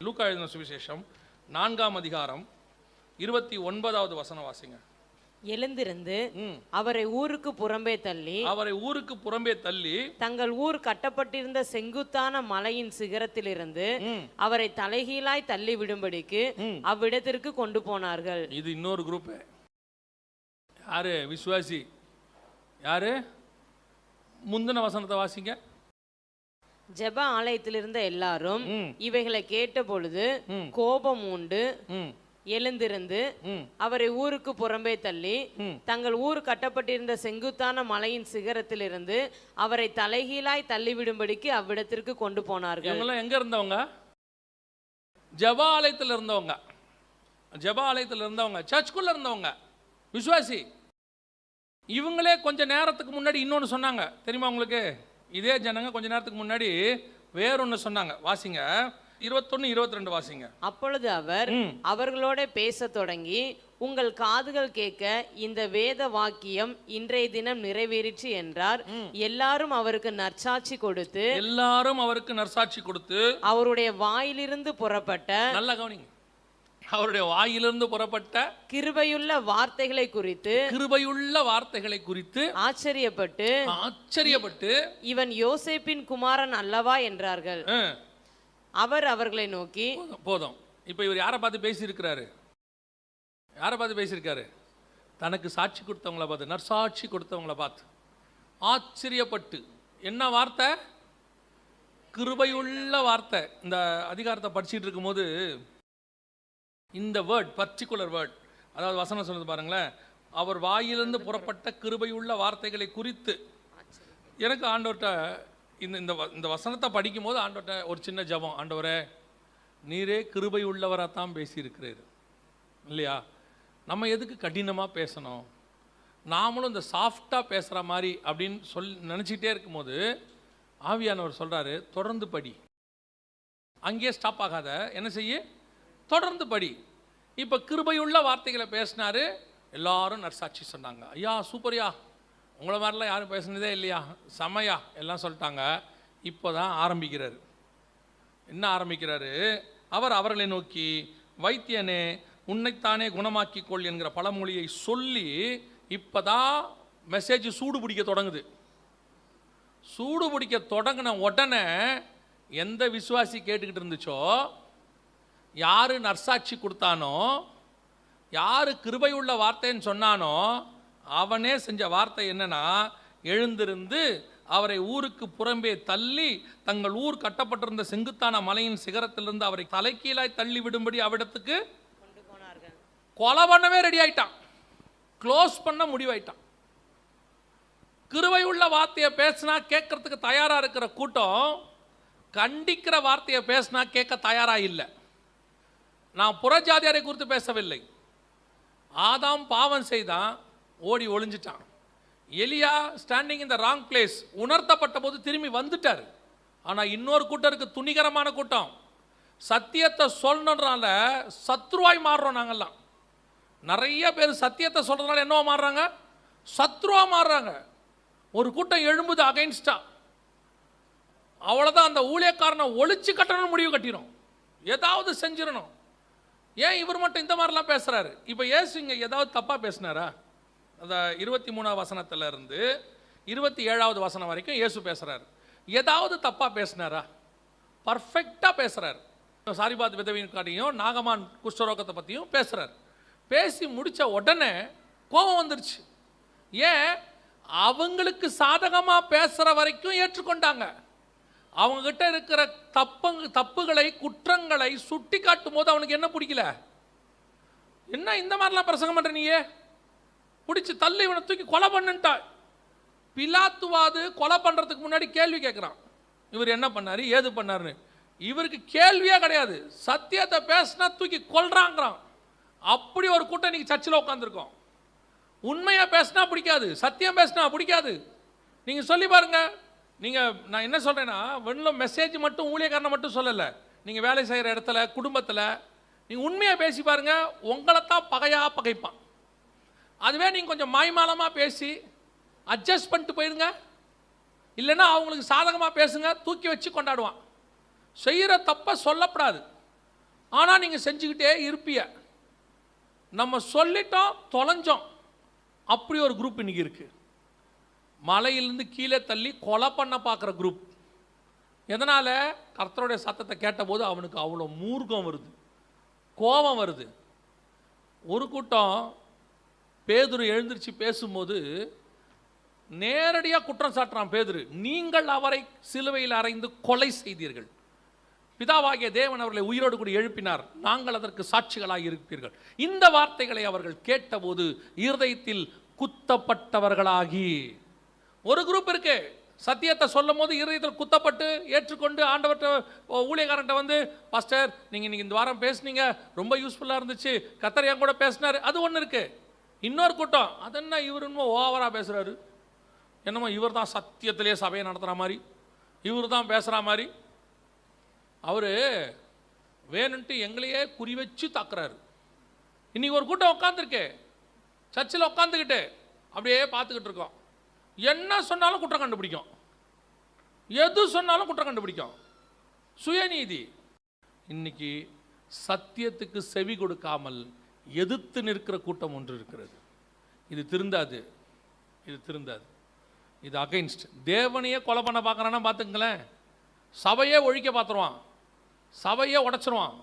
லூக்கா எழுதின சுவிசேஷம் 4ஆம் அதிகாரம் 29வது வசனம் வாசிங்க. எழுந்திருந்து அவரை ஊருக்கு புறம்பே தள்ளி தங்கள் ஊர் கட்டப்பட்டிருந்த செங்குத்தான மலையின் சிகரத்திலிருந்து அவரை தலைகீழாய் தள்ளி விடும்படிக்கு அவ்விடத்திற்கு கொண்டு போனார்கள். இது இன்னொரு குரூப். யாரு விசுவாசி? யாரு? முந்தின வசனத்தை வாசிங்க. ஜெப ஆலயத்தில் இருந்த எல்லாரும் இவைகளை கேட்ட பொழுது கோபம் உண்டு எழுந்திருந்து அவரை ஊருக்கு புறம்பே தள்ளி தங்கள் ஊர் கட்டப்பட்டிருந்த செங்குத்தான மலையின் சிகரத்திலிருந்து அவரை தலைகீழாய் தள்ளிவிடும்படிக்கு அவ்விடத்திற்கு கொண்டு போனார்கள். இவங்கெல்லாம் எங்க இருந்தவங்க? ஜெபாலயத்தில் இருந்தவங்க. ஜெபாலயத்தில் இருந்தவங்க, சர்ச்சுக்குள்ள இருந்தவங்க, விசுவாசி. இவங்களே கொஞ்ச நேரத்துக்கு முன்னாடி இன்னொன்று சொன்னாங்க தெரியுமா உங்களுக்கு? இதே ஜனங்க கொஞ்ச நேரத்துக்கு முன்னாடி வேறொன்னு சொன்னாங்க. வாசிங்க 21, 22 வாசிங்க. அப்பொழுது அவர் அவர்களோட பேச தொடங்கி, உங்கள் காதுகள் கேட்க இந்த வேத வாக்கியம் இன்றைய தினம் நிறைவேறிற்று என்றார். எல்லாரும் அவருக்கு நற்சாட்சி கொடுத்து அவருடைய வாயிலிருந்து புறப்பட்ட, நல்ல கவனிங்க, அவருடைய வாயிலிருந்து புறப்பட்ட கிருபையுள்ள வார்த்தைகளை குறித்து ஆச்சரியப்பட்டு இவன் யோசேப்பின் குமாரன் அல்லவா என்றார்கள். அவர் அவர்களை நோக்கி, போதும். இப்ப இவர் யாரை பார்த்து பேசியிருக்கிறாரு? யாரை பார்த்து பேசியிருக்காரு? தனக்கு சாட்சி கொடுத்தவங்களை பார்த்து, நற்சாட்சி கொடுத்தவங்களை பார்த்து ஆச்சரியப்பட்டு. என்ன வார்த்தை? கிருபையுள்ள வார்த்தை. இந்த அதிகாரத்தை படிச்சுட்டு இருக்கும்போது இந்த வேர்ட், பர்டிகுலர் வேர்ட், அதாவது வசனம் சொல்லுது பாருங்களேன், அவர் வாயிலிருந்து புறப்பட்ட கிருபையுள்ள வார்த்தைகளை குறித்து. எனக்கு ஆண்டவர்கிட்ட இந்த வசனத்தை படிக்கும் போது ஆண்டவர்கிட்ட ஒரு சின்ன ஜபம், ஆண்டவரே நீரே கிருபை உள்ளவராகத்தான் பேசியிருக்கிறீர் இல்லையா? நம்ம எதுக்கு கடினமாக பேசணும்? நாமளும் இந்த சாஃப்டாக பேசுகிற மாதிரி அப்படின்னு நினச்சிக்கிட்டே இருக்கும்போது ஆவியானவர் சொல்கிறாரு, தொடர்ந்து படி, அங்கேயே ஸ்டாப் ஆகாத, என்ன செய்ய, தொடர்ந்து படி. இப்போ கிருபையுள்ள வார்த்தைகளை பேசினாரு, எல்லாரும் நற்சாட்சி சொன்னாங்க. ஐயா சூப்பர்யா, உங்களை மாதிரிலாம் யாரும் பேசுனதே இல்லையா, செமையா எல்லாம் சொல்லிட்டாங்க. இப்போ தான் ஆரம்பிக்கிறாரு. என்ன ஆரம்பிக்கிறாரு? அவர் அவர்களை நோக்கி, வைத்தியனே உன்னைத்தானே குணமாக்கிக்கொள் என்கிற பழமொழியை சொல்லி இப்போ தான் மெசேஜ் சூடு பிடிக்க தொடங்குது. சூடு பிடிக்க தொடங்கின உடனே எந்த விசுவாசி கேட்டுக்கிட்டு இருந்துச்சோ, யாரு நற்சாட்சி கொடுத்தானோ, யாரு கிருபையுள்ள வார்த்தைன்னு சொன்னானோ, அவனே செஞ்ச வார்த்தை என்னன்னா, எழுந்திருந்து அவரை ஊருக்கு புறம்பே தள்ளி தங்கள் ஊர் கட்டப்பட்டிருந்த செங்குத்தான மலையின் சிகரத்திலிருந்து அவரை தலைக்கீழாய் தள்ளி விடும்படி அவ்விடத்துக்கு கொண்டு போனார்கள். கொலை பண்ணவே ரெடி ஆயிட்டான், க்ளோஸ் பண்ண முடிவாயிட்டான். கிருபையுள்ள வார்த்தையை பேசினா கேட்கறதுக்கு தயாரா இருக்கிற கூட்டம், கண்டிக்கிற வார்த்தையை பேசினா கேட்க தயாரா இல்லை. நான் புறஜாதியாரை குறித்து பேசவில்லை. ஆதாம் பாவம் செய்தான், ஓடி ஒளிஞ்சிட்டான். எலியா standing in the wrong place, உணர்த்தப்பட்ட போது திரும்பி வந்துட்டார். ஆனால் இன்னொரு கூட்டம் இருக்கு, துணிகரமான கூட்டம். சத்தியத்தை சொல்லணுன்றனால சத்ருவாய் மாறுறோம். நாங்கள்லாம் நிறைய பேர் சத்தியத்தை சொல்றதுனால என்னவா மாறுறாங்க? சத்ருவா மாறுறாங்க. ஒரு கூட்டம் எழும்புது அகைன்ஸ்டா, அவ்வளோதான். அந்த ஊழியக்காரனை ஒழிச்சு கட்டணும்னு முடிவு கட்டிடும், ஏதாவது செஞ்சிடணும். ஏன் இவர் மட்டும் இந்த மாதிரிலாம் பேசுறாரு? இப்போ ஏசு இங்கே ஏதாவது தப்பாக பேசினாரா? அந்த 23ஆம் வசனத்துல இருந்து 27வது வசனம் வரைக்கும் இயேசு பேசுறாரு. ஏதாவது தப்பாக பேசினாரா? பர்ஃபெக்டாக பேசுறாரு. சாரிபாத் விதவையின் காட்டியும் நாகமான் குஷ்டரோகத்தை பற்றியும் பேசுறாரு. பேசி முடித்த உடனே கோபம் வந்துருச்சு. ஏன்? அவங்களுக்கு சாதகமாக பேசுகிற வரைக்கும் ஏற்றுக்கொண்டாங்க. அவங்ககிட்ட இருக்கிற தப்புகளை, குற்றங்களை சுட்டி காட்டும் போது அவனுக்கு என்ன பிடிக்கல? என்ன இந்த மாதிரிலாம் பிரசங்கம் பண்ற நீயே, பிடிச்சி தள்ளி இவனை தூக்கி கொலை பண்ணுட்டா. பிலாத்துவாது கொலை பண்றதுக்கு முன்னாடி கேள்வி கேட்கிறான், இவர் என்ன பண்ணாரு, ஏது பண்ணாருன்னு. இவருக்கு கேள்வியே கிடையாது, சத்தியத்தை பேசினா தூக்கி கொல்றாங்கிறான். அப்படி ஒரு கூட்டம் இன்னைக்கு சர்ச்சில் உட்காந்துருக்கோம். உண்மையா பேசினா பிடிக்காது, சத்தியம் பேசினா பிடிக்காது. நீங்க சொல்லி பாருங்க. நான் என்ன சொல்றேன்னா, வெறும் மெசேஜ் மட்டும் ஊழியக்காரனை மட்டும் சொல்லலை, நீங்கள் வேலை செய்கிற இடத்துல, குடும்பத்தில் நீங்கள் உண்மையாக பேசி பாருங்க, உங்களை தான் பகைப்பான். அதுவே நீங்கள் கொஞ்சம் மாய்மாலமாக பேசி அட்ஜஸ்ட் பண்ணிட்டு போயிருங்க, இல்லைன்னா அவங்களுக்கு சாதகமாக பேசுங்க, தூக்கி வச்சு கொண்டாடுவான். செய்கிற தப்பை சொல்லப்படாது. ஆனால் நீங்கள் செஞ்சுக்கிட்டே இருப்பிய. நம்ம சொல்லிட்டோம், தொலைஞ்சோம். அப்படி ஒரு குரூப் இன்னைக்கு இருக்கு. மலையிலிருந்து கீழே தள்ளி கொலை பண்ண பார்க்குற குரூப். எதனால்? கர்த்தருடைய சத்தத்தை கேட்டபோது அவனுக்கு அவ்வளோ மூர்க்கம் வருது, கோபம் வருது. ஒரு கூட்டம் பேதுரு எழுந்திருச்சு பேசும்போது நேரடியாக குற்றம் சாட்டுறான் பேதுரு. நீங்கள் அவரை சிலுவையில் அறைந்து கொலை செய்தீர்கள், பிதாவாகிய தேவன் அவர்களை உயிரோடு கூட எழுப்பினார், நாங்கள் அதற்கு சாட்சிகளாக இருப்பீர்கள். இந்த வார்த்தைகளை அவர்கள் கேட்டபோது இருதயத்தில் குத்தப்பட்டவர்களாகி. ஒரு குரூப் இருக்கு, சத்தியத்தை சொல்லும் போது இருதயத்தில் குத்தப்பட்டு ஏற்றுக்கொண்டு ஆண்டவர்கிட்ட ஊழியக்காரன்ட்ட வந்து, பாஸ்டர் நீங்கள் இன்னைக்கு இந்த வாரம் பேசுனீங்க, ரொம்ப யூஸ்ஃபுல்லாக இருந்துச்சு, கர்த்தர் என் கூட பேசினார், அது ஒன்று இருக்கு. இன்னொரு கூட்டம், அது என்ன இவர் என்னமோ ஓவராக பேசுகிறாரு, என்னமோ இவர் தான் சத்தியத்திலே சபையை நடத்துகிற மாதிரி, இவர் தான் பேசுகிற மாதிரி, அவர் வேணுன்ட்டு எங்களையே குறி வச்சு தாக்குறாரு. இன்னைக்கு ஒரு கூட்டம் உட்காந்துருக்கு, சர்ச்சில் உட்காந்துக்கிட்டு அப்படியே பார்த்துக்கிட்டு இருக்கோம். என்ன சொன்னாலும் குற்றம் கண்டுபிடிக்கும், எது சொன்னாலும் குற்றம் கண்டுபிடிக்கும், சுயநீதி. இன்னைக்கு சத்தியத்துக்கு செவி கொடுக்காமல் எதிர்த்து நிற்கிற கூட்டம் ஒன்று இருக்கிறது. இது திருந்தாது, இது திருந்தாது, இது அகைன்ஸ்ட். தேவனையே கொலை பண்ண பார்க்குறான்னா பார்த்துங்களேன், சபையே ஒழிக்க பார்த்துருவான், சபையே உடச்சிருவான்.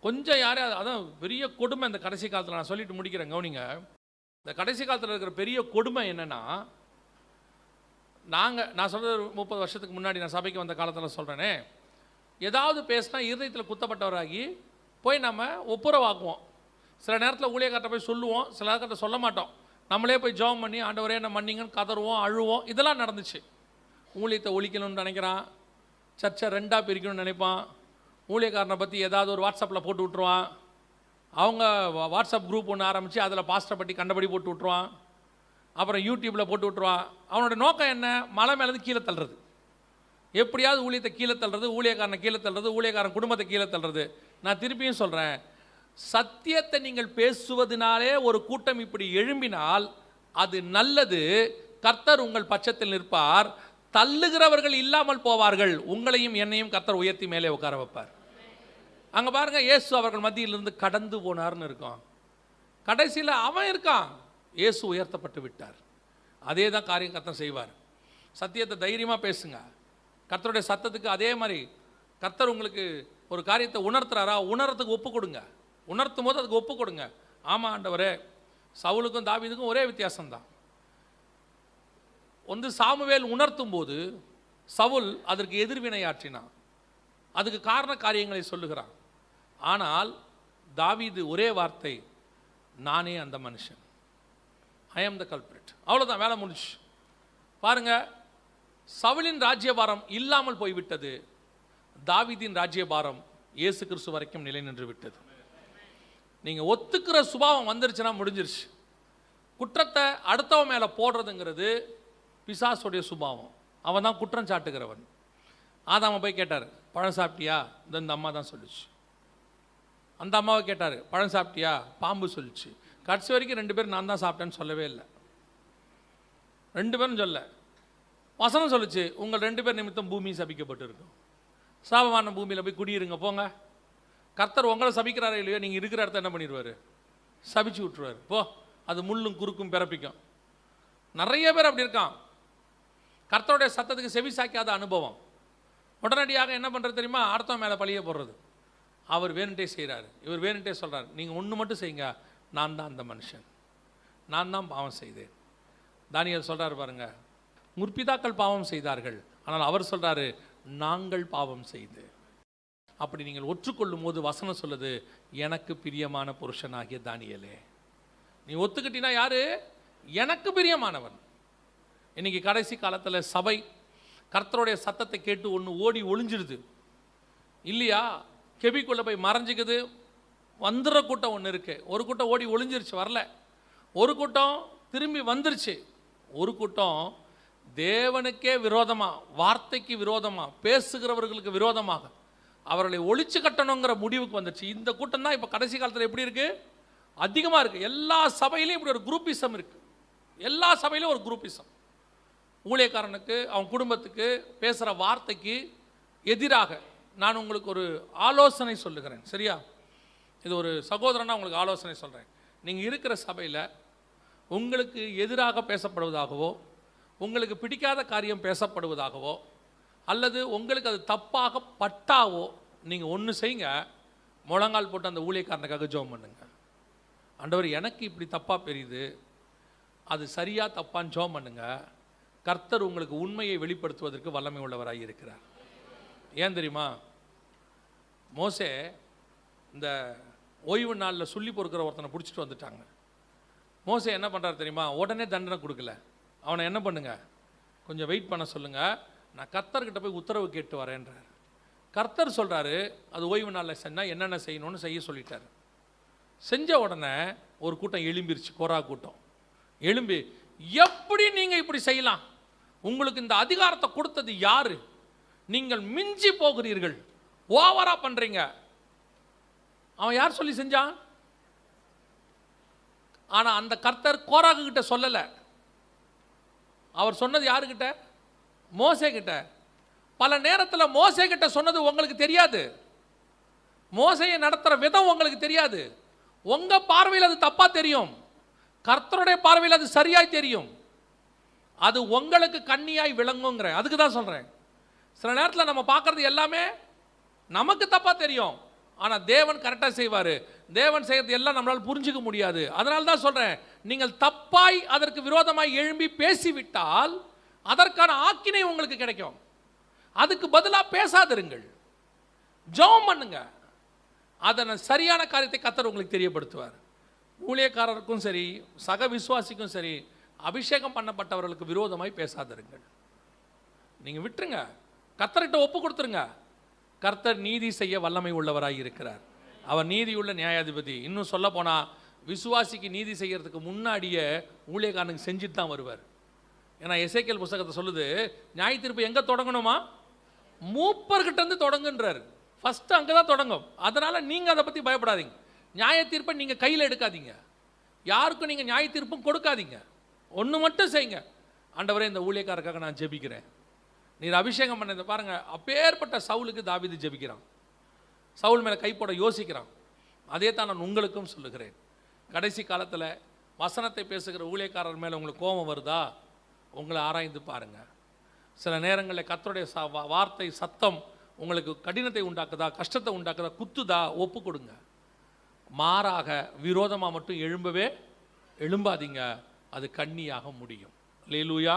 கொஞ்சம் யாரையாவது, அதான் பெரிய கொடுமை இந்த கடைசி காலத்தில். நான் சொல்லிட்டு முடிக்கிறேன், கவனிங்க. இந்த கடைசி காலத்தில் இருக்கிற பெரிய கொடுமை என்னென்னா, நான் சொல்கிறது 30 வருஷத்துக்கு முன்னாடி நான் சபைக்கு வந்த காலத்தில் சொல்கிறேனே, ஏதாவது பேசினா இருதயத்தில் குத்தப்பட்டவராகி போய் நம்ம ஒப்புரவாக்குவோம். சில நேரத்தில் ஊழியக்கார்ட்ட போய் சொல்லுவோம், சில நேரத்தில் சொல்ல மாட்டோம். நம்மளே போய் ஜெபம் பண்ணி ஆண்டவரே என்ன மன்னிங்கன்னு கதறுவோம், அழுவோம். இதெல்லாம் நடந்துச்சு. ஊழியத்தை ஒழிக்கணும்னு நினைக்கிறான், சர்ச்சை 2ஆக பிரிக்கணும்னு நினைப்பான், ஊழியக்காரனை பற்றி ஏதாவது ஒரு வாட்ஸ்அப்பில் போட்டு விட்ருவான், அவங்க வாட்ஸ்அப் குரூப் ஒன்று ஆரம்பித்து அதில் பாஸ்டரை பற்றி கண்டபடி போட்டு விட்ருவான், அப்புறம் யூடியூப்பில் போட்டு விட்ருவான். அவனோட நோக்கம் என்ன? மலை மேலேருந்து கீழே தள்ளுறது, எப்படியாவது ஊழியத்தை கீழே தள்ளுறது, ஊழியக்காரனை கீழே தள்ளுறது, ஊழியக்காரன் குடும்பத்தை கீழே தள்ளுறது. நான் திருப்பியும் சொல்கிறேன், சத்தியத்தை நீங்கள் பேசுவதனாலே ஒரு கூட்டம் இப்படி எழும்பினால் அது நல்லது. கர்த்தர் உங்கள் பட்சத்தில் நிற்பார், தள்ளுகிறவர்கள் இல்லாமல் போவார்கள், உங்களையும் என்னையும் கர்த்தர் உயர்த்தி மேலே உட்கார வைப்பார். அங்கே பாருங்கள், இயேசு அவர்கள் மத்தியிலிருந்து கடந்து போனார்னு இருக்கும். கடைசியில் அவன் இருக்கான், இயேசு உயர்த்தப்பட்டு விட்டார். அதே தான் காரியம் கர்த்தர் செய்வார். சத்தியத்தை தைரியமாக பேசுங்க. கர்த்தருடைய சத்தத்துக்கு அதே மாதிரி கர்த்தர் உங்களுக்கு ஒரு காரியத்தை உணர்த்துறாரா, உணர்றதுக்கு ஒப்பு கொடுங்க. உணர்த்தும் போது அதுக்கு ஒப்பு கொடுங்க. ஆமாம் ஆண்டவரே, சவுலுக்கும் தாவீதுக்கும் ஒரே வித்தியாசம்தான். வந்து சாமுவேல் உணர்த்தும் போது சவுல் அதற்கு எதிர்வினையாற்றினான், அதுக்கு காரண காரியங்களை சொல்லுகிறான். ஆனால் தாவீது ஒரே வார்த்தை, நானே அந்த மனுஷன், ஐ ஆம் த கல்பிரிட். அவ்வளோதான், வேலை முடிச்சு. பாருங்க, சவுலின் ராஜ்யபாரம் இல்லாமல் போய்விட்டது, தாவீதின் ராஜ்யபாரம் இயேசு கிறிஸ்து வரைக்கும் நிலை நின்று விட்டது. நீங்கள் ஒத்துக்கிற சுபாவம் வந்துருச்சுன்னா முடிஞ்சிருச்சு. குற்றத்தை அடுத்தவன் மேலே போடுறதுங்கிறது பிசாசுடைய சுபாவம். அவன் தான் குற்றம் சாட்டுகிறவன். ஆதாம போய் கேட்டார், பழம் சாப்பிட்டியா? இந்த அம்மா தான் சொல்லிச்சு. அந்த அம்மாவை கேட்டார், பழம் சாப்பிட்டியா? பாம்பு சொல்லிச்சு. கடைசி வரைக்கும் 2 பேரும் நான் தான் சாப்பிட்டேன்னு சொல்லவே இல்லை. 2 பேரும் சொல்ல, வசனம் சொல்லிச்சு, உங்கள் 2 பேர் நிமித்தம் பூமி சபிக்கப்பட்டு இருக்கும், சாபமான பூமியில் போய் குடியிருங்க போங்க. கர்த்தர் உங்களை சபிக்கிறாரே இல்லையோ, நீங்கள் இருக்கிற இடத்த என்ன பண்ணிடுவார்? சபிச்சு விட்டுருவார். போ, அது முள்ளும் குறுக்கும் பிறப்பிக்கும். நிறைய பேர் அப்படி இருக்கான். கர்த்தருடைய சத்தத்துக்கு செவி சாய்க்காத அனுபவம். உடனடியாக என்ன பண்ணுறது தெரியுமா? அடுத்தவன் மேலே பழிய போடுறது. அவர் வேணுன்ட்டே செய்கிறாரு, இவர் வேணுன்ட்டே சொல்கிறார், நீங்கள் ஒன்று மட்டும் செய்யுங்க, நான் தான் அந்த மனுஷன், நான் தான் பாவம் செய்தேன். தானியேல் சொல்கிறார் பாருங்க, முற்பிதாக்கள் பாவம் செய்தார்கள், ஆனால் அவர் சொல்கிறாரு, நாங்கள் பாவம் செய்து. அப்படி நீங்கள் ஒற்றுக்கொள்ளும் போது வசனம் சொல்லுது, எனக்கு பிரியமான புருஷனாகிய தானியேலே. நீ ஒத்துக்கிட்டீங்கன்னா யாரு? எனக்கு பிரியமானவன். இன்னைக்கு கடைசி காலத்தில் சபை கர்த்தருடைய சத்தத்தை கேட்டு ஒன்று ஓடி ஒளிஞ்சிடுது இல்லையா? கெபிக்குள்ளே போய் மறைஞ்சிக்குது. வந்துடுற கூட்டம் ஒன்று இருக்குது. ஒரு கூட்டம் ஓடி ஒளிஞ்சிருச்சு, வரல. ஒரு கூட்டம் திரும்பி வந்துருச்சு. ஒரு கூட்டம் தேவனுக்கே விரோதமாக, வார்த்தைக்கு விரோதமாக, பேசுகிறவர்களுக்கு விரோதமாக அவர்களை ஒழிச்சு கட்டணுங்கிற முடிவுக்கு வந்துருச்சு. இந்த கூட்டம் தான் இப்போ கடைசி காலத்தில் எப்படி இருக்குது? அதிகமாக இருக்குது. எல்லா சபையிலையும் இப்படி ஒரு குரூப்பிசம் இருக்குது. எல்லா சபையிலும் ஒரு குரூப்பிசம். ஊழியக்காரனுக்கு, அவன் குடும்பத்துக்கு பேசுகிற வார்த்தைக்கு எதிராக நான் உங்களுக்கு ஒரு ஆலோசனை சொல்லுகிறேன், சரியா? இது ஒரு சகோதரனா உங்களுக்கு ஆலோசனை சொல்கிறேன். நீங்கள் இருக்கிற சபையில் உங்களுக்கு எதிராக பேசப்படுவதாகவோ, உங்களுக்கு பிடிக்காத காரியம் பேசப்படுவதாகவோ, அல்லது உங்களுக்கு அது தப்பாக பட்டாவோ, நீங்கள் ஒன்று செய்யுங்க, முழங்கால் போட்டு அந்த ஊழியக்காரனுக்காக ஜெபம் பண்ணுங்க. ஆண்டவர், எனக்கு இப்படி தப்பாக தெரியுது, அது சரியா தப்பான்னு ஜெபம் பண்ணுங்க. கர்த்தர் உங்களுக்கு உண்மையை வெளிப்படுத்துவதற்கு வல்லமை உள்ளவராக இருக்கிறார். ஏன் தெரியுமா? மோசே இந்த ஓய்வு நாளில் சொல்லி பொறுக்கிற ஒருத்தனை பிடிச்சிட்டு வந்துட்டாங்க. மோசே என்ன பண்ணுறாரு தெரியுமா? உடனே தண்டனை கொடுக்கல. அவனை என்ன பண்ணுங்க, கொஞ்சம் வெயிட் பண்ண சொல்லுங்க, நான் கர்த்தர்கிட்ட போய் உத்தரவு கேட்டு வரேன்றார். கர்த்தர் சொல்கிறாரு, அது ஓய்வு நாளில் செஞ்சால் என்னென்ன செய்யணும்னு செய்ய சொல்லிட்டார். செஞ்ச உடனே ஒரு கூட்டம் எழும்பிருச்சு, கோரா கூட்டம் எழும்பி, எப்படி நீங்கள் இப்படி செய்யலாம்? உங்களுக்கு இந்த அதிகாரத்தை கொடுத்தது யாரு? நீங்கள் மிஞ்சி போகிறீர்கள், ஓவரா பண்றீங்க. அவன் யார் சொல்லி செஞ்சான்? ஆனா அந்த கர்த்தர் கோராகு கிட்ட சொல்லல. அவர் சொன்னது யாருக்கிட்ட? மோசே கிட்ட. பல நேரத்தில் மோசே கிட்ட சொன்னது உங்களுக்கு தெரியாது, மோசையை நடத்துற விதம் உங்களுக்கு தெரியாது. உங்க பார்வையில் அது தப்பா தெரியும், கர்த்தருடைய பார்வையில் அது சரியாய் தெரியும். அது உங்களுக்கு கண்ணியாய் விளங்குங்கிற, அதுக்கு தான் சொல்றேன். சில நேரத்தில் நம்ம பார்க்கறது எல்லாமே நமக்கு தப்பா தெரியும், ஆனால் தேவன் கரெக்டாக செய்வார். தேவன் செய்கிறது எல்லாம் நம்மளால் புரிஞ்சிக்க முடியாது. அதனால தான் சொல்கிறேன், நீங்கள் தப்பாய் அதற்கு விரோதமாய் எழும்பி பேசிவிட்டால் அதற்கான ஆக்கினை உங்களுக்கு கிடைக்கும். அதுக்கு பதிலாக பேசாதிருங்கள், ஜெபம் பண்ணுங்க. அதனை சரியான காரியத்தை கர்த்தர் உங்களுக்கு தெரியப்படுத்துவார். ஊழியக்காரருக்கும் சரி, சக விசுவாசிக்கும் சரி, அபிஷேகம் பண்ணப்பட்டவர்களுக்கு விரோதமாய் பேசாதிருங்கள். நீங்கள் விட்டுருங்க, கர்த்தர்கிட்ட ஒப்பு கொடுத்துருங்க. கர்த்தர் நீதி செய்ய வல்லமை உள்ளவராய் இருக்கிறார். அவர் நீதியுள்ள நியாயாதிபதி. இன்னும் சொல்ல போனால், விசுவாசிக்கு நீதி செய்யறதுக்கு முன்னாடியே ஊழியக்காரனுக்கு செஞ்சுட்டு தான் வருவார். ஏன்னா எசேக்கியேல் புத்தகத்தை சொல்லுது, நியாய தீர்ப்பு எங்கே தொடங்கணுமா? மூப்பர்கிட்ட இருந்து தொடங்குன்றார். ஃபஸ்ட்டு அங்கே தான் தொடங்கும். அதனால் நீங்கள் அதை பற்றி பயப்படாதீங்க. நியாய தீர்ப்பை நீங்கள் கையில் எடுக்காதீங்க, யாருக்கும் நீங்கள் நியாய தீர்ப்பும் கொடுக்காதீங்க. ஒன்று மட்டும் செய்யுங்க, ஆண்டவரே இந்த ஊழியக்காரருக்காக நான் ஜெபிக்கிறேன், நீர் அபிஷேகம் பண்ணதை பாருங்க. அப்பேற்பட்ட சவுலுக்கு தாவீது ஜெபிக்கிறான், சவுல் மேலே கைப்போட யோசிக்கிறான். அதே தான் நான் உங்களுக்கும் சொல்லுகிறேன். கடைசி காலத்தில் வசனத்தை பேசுகிற ஊழியக்காரர் மேலே உங்களுக்கு கோபம் வருதா? உங்களை ஆராய்ந்து பாருங்க. சில நேரங்களில் கர்த்தருடைய வார்த்தை சத்தம் உங்களுக்கு கடினத்தை உண்டாக்குதா, கஷ்டத்தை உண்டாக்குதா, குத்துதா, ஒப்பு கொடுங்க. மாறாக விரோதமாக மட்டும் எழும்பாதீங்க, அது கண்ணியாக முடியும். அல்லேலூயா.